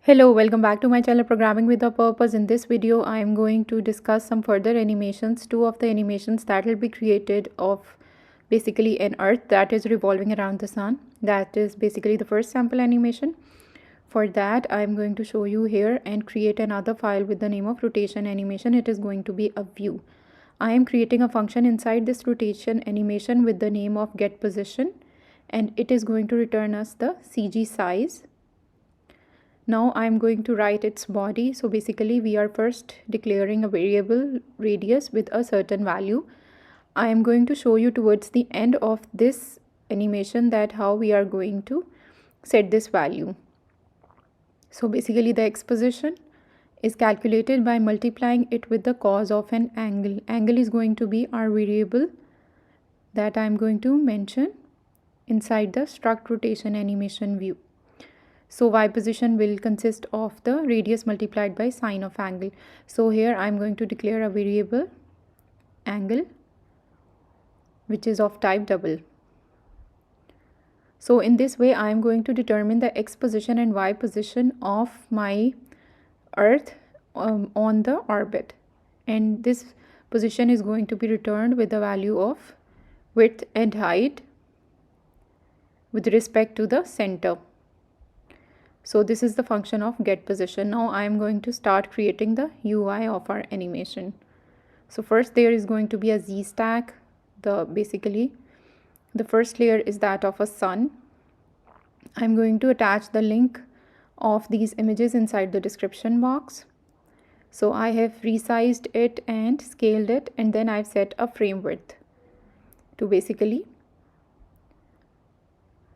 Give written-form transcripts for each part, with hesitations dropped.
Hello, welcome back to my channel Programming with a Purpose. In this video, I am going to discuss some further animations. Two of the animations that will be created of basically an earth that is revolving around the sun. That is basically the first sample animation. For that, I am going to show you here and create another file with the name of rotation animation. It is going to be a view. I am creating a function inside this rotation animation with the name of getPosition, and it is going to return us the CG size. Now I'm going to write its body. So basically we are first declaring a variable radius with a certain value. I am going to show you towards the end of this animation that how we are going to set this value. So basically the x position is calculated by multiplying it with the cos of an angle. Angle is going to be our variable that I'm going to mention inside the struct rotation animation view. So y position will consist of the radius multiplied by sine of angle. So here I am going to declare a variable angle which is of type double. So in this way I am going to determine the x position and y position of my earth on the orbit, and this position is going to be returned with the value of width and height with respect to the center. So this is the function of getPosition. Now I am going to start creating the UI of our animation. So first there is going to be a Z stack. Basically the first layer is that of a sun. I'm going to attach the link of these images inside the description box. So I have resized it and scaled it, and then I've set a frame width to basically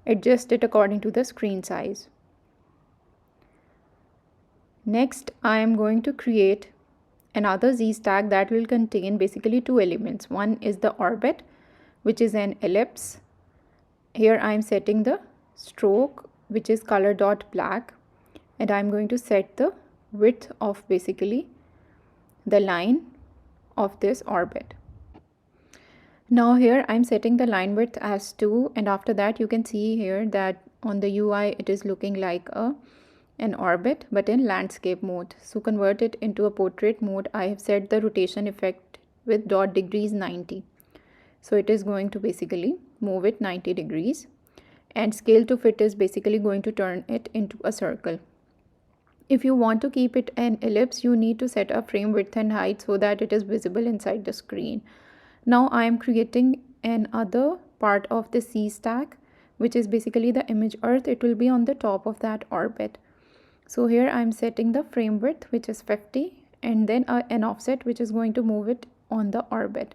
adjust it according to the screen size. Next, I am going to create another Z stack that will contain basically two elements. One is the orbit, which is an ellipse. Here I am setting the stroke, which is color.black, and I am going to set the width of basically the line of this orbit. Now here I am setting the line width as 2, and after that you can see here that on the UI it is looking like an orbit but in landscape mode. So convert it into a portrait mode. I have set the rotation effect with dot degrees 90. So it is going to basically move it 90 degrees, and scale to fit is basically going to turn it into a circle. If you want to keep it an ellipse, you need to set a frame width and height so that it is visible inside the screen. Now I am creating another part of the C stack, which is basically the image earth. It will be on the top of that orbit. So here I am setting the frame width, which is 50, and then an offset which is going to move it on the orbit,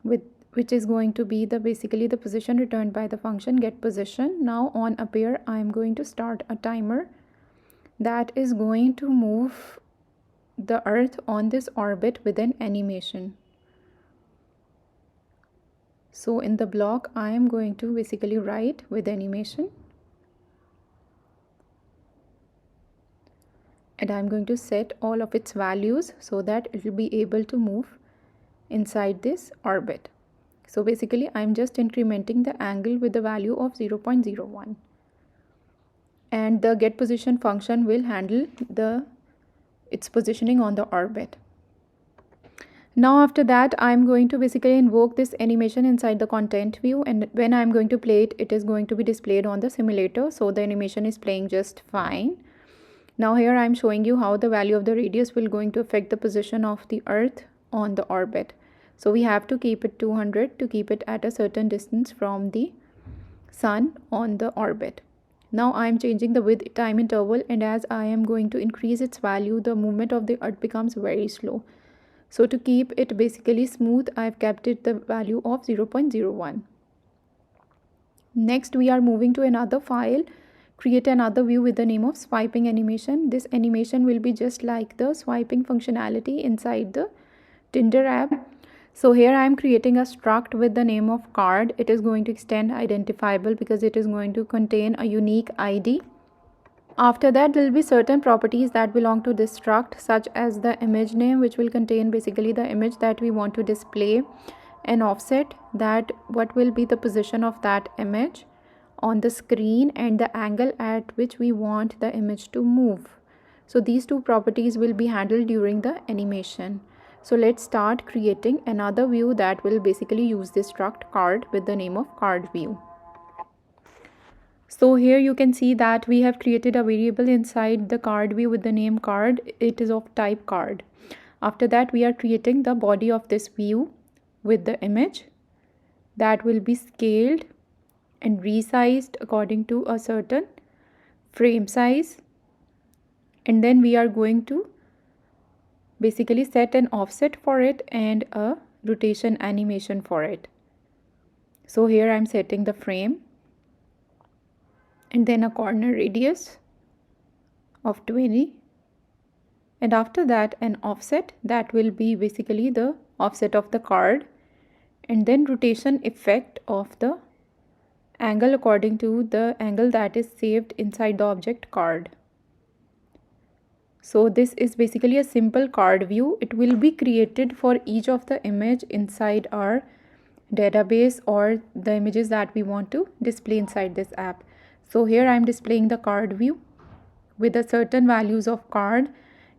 which is going to be basically the position returned by the function getPosition. Now on appear I am going to start a timer that is going to move the earth on this orbit with an animation. So in the block I am going to basically write with animation, and I'm going to set all of its values so that it will be able to move inside this orbit. So basically I'm just incrementing the angle with the value of 0.01, and the getPosition function will handle its positioning on the orbit. Now after that I'm going to basically invoke this animation inside the content view, and when I'm going to play it, it is going to be displayed on the simulator. So the animation is playing just fine. Now here I am showing you how the value of the radius will going to affect the position of the earth on the orbit. So we have to keep it 200 to keep it at a certain distance from the sun on the orbit. Now I am changing the width time interval, and as I am going to increase its value, the movement of the earth becomes very slow. So to keep it basically smooth, I have kept it the value of 0.01. Next we are moving to another file. Create another view with the name of swiping animation. This animation will be just like the swiping functionality inside the Tinder app. So here I am creating a struct with the name of card. It is going to extend identifiable because it is going to contain a unique ID. After that there will be certain properties that belong to this struct, such as the image name, which will contain basically the image that we want to display, an offset, that what will be the position of that image on the screen and the angle at which we want the image to move. So these two properties will be handled during the animation. So let's start creating another view that will basically use this struct card with the name of card view. So here you can see that we have created a variable inside the card view with the name card. It is of type card. After that, we are creating the body of this view with the image that will be scaled and resized according to a certain frame size. And then we are going to basically set an offset for it and a rotation animation for it. So here I'm setting the frame and then a corner radius of 20, and after that an offset that will be basically the offset of the card, and then rotation effect of the angle according to the angle that is saved inside the object card. So this is basically a simple card view. It will be created for each of the image inside our database or the images that we want to display inside this app. So here I am displaying the card view with a certain values of card,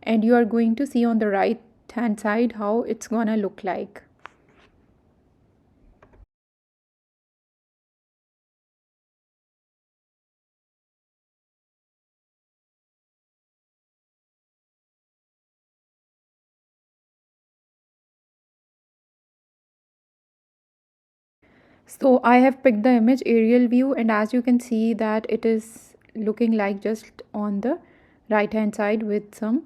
and you are going to see on the right hand side how it's gonna look like. So I have picked the image aerial view, and as you can see that it is looking like just on the right hand side with some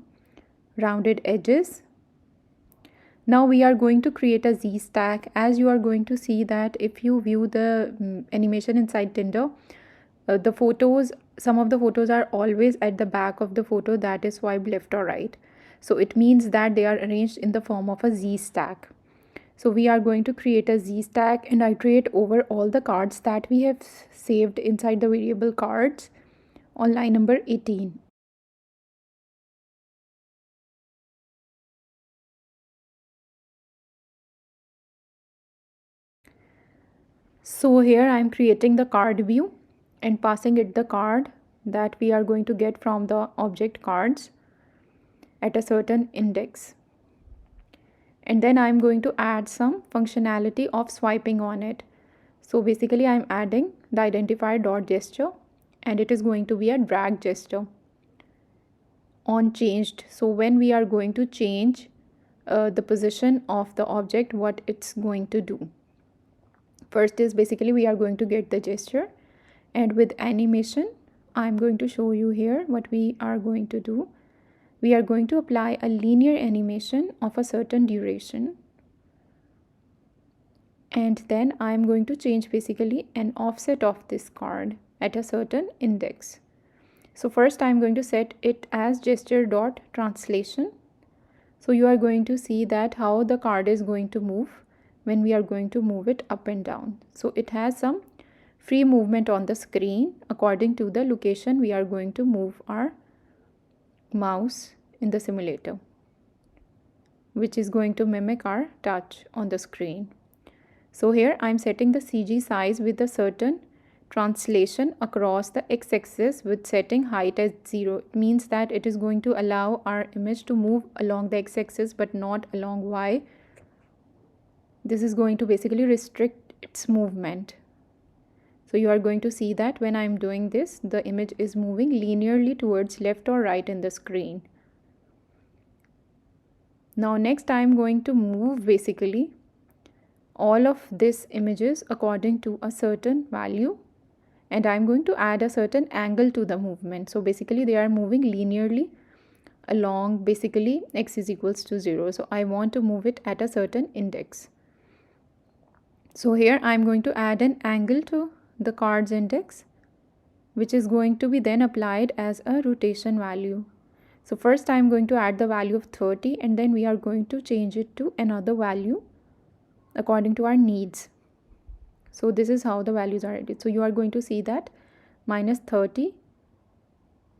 rounded edges. Now we are going to create a Z stack. As you are going to see that if you view the animation inside Tinder, the photos, some of the photos are always at the back of the photo that is swiped left or right. So it means that they are arranged in the form of a Z stack. So we are going to create a Z stack and iterate over all the cards that we have saved inside the variable cards on line number 18. So here I am creating the card view and passing it the card that we are going to get from the object cards at a certain index. And then I'm going to add some functionality of swiping on it. So basically I'm adding the identifier.gesture, and it is going to be a drag gesture on changed. So when we are going to change the position of the object, what it's going to do. First is basically we are going to get the gesture, and with animation I'm going to show you here what we are going to do. We are going to apply a linear animation of a certain duration, and then I'm going to change basically an offset of this card at a certain index. So first I'm going to set it as gesture.translation. So you are going to see that how the card is going to move when we are going to move it up and down. So it has some free movement on the screen according to the location we are going to move our mouse in the simulator, which is going to mimic our touch on the screen. So here I'm setting the CG size with a certain translation across the x-axis with setting height as 0. It means that it is going to allow our image to move along the x-axis but not along y. This is going to basically restrict its movement. So you are going to see that when I'm doing this, the image is moving linearly towards left or right in the screen. Now next I'm going to move basically all of these images according to a certain value, and I'm going to add a certain angle to the movement. So basically they are moving linearly along basically x is equals to 0. So I want to move it at a certain index. So here I'm going to add an angle to the card's index, which is going to be then applied as a rotation value. So first I'm going to add the value of 30, and then we are going to change it to another value according to our needs. So this is how the values are added. So you are going to see that minus 30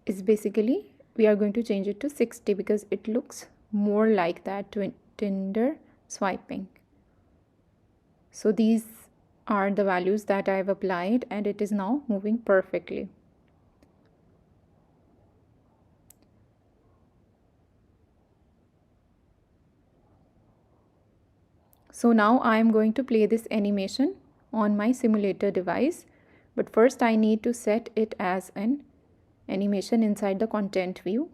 is basically, we are going to change it to 60 because it looks more like that Tinder swiping. So these are the values that I've applied, and it is now moving perfectly. So now I am going to play this animation on my simulator device, but first I need to set it as an animation inside the content view.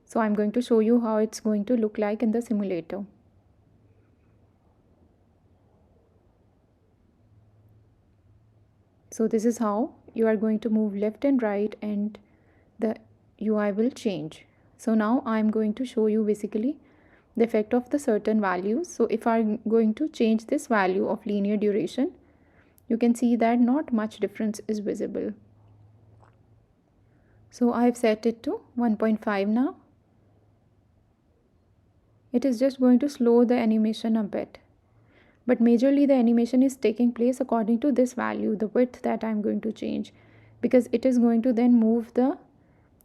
So I'm going to show you how it's going to look like in the simulator. So this is how you are going to move left and right, and the UI will change. So now I'm going to show you basically the effect of the certain values. So if I'm going to change this value of linear duration, you can see that not much difference is visible. So I've set it to 1.5 now. It is just going to slow the animation a bit, but majorly the animation is taking place according to this value, the width that I'm going to change, because it is going to then move the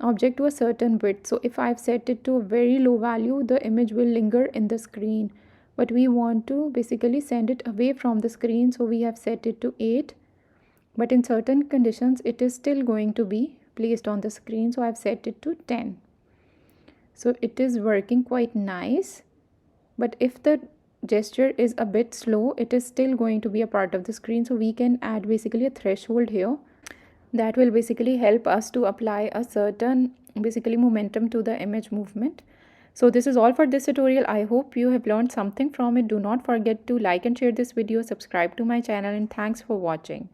object to a certain width. So if I've set it to a very low value, the image will linger in the screen, but we want to basically send it away from the screen, so we have set it to 8, but in certain conditions it is still going to be placed on the screen, so I've set it to 10. So it is working quite nice, but if the gesture is a bit slow, it is still going to be a part of the screen. So we can add basically a threshold here that will basically help us to apply a certain basically momentum to the image movement. So this is all for this tutorial. I hope you have learned something from it. Do not forget to like and share this video, subscribe to my channel, and thanks for watching.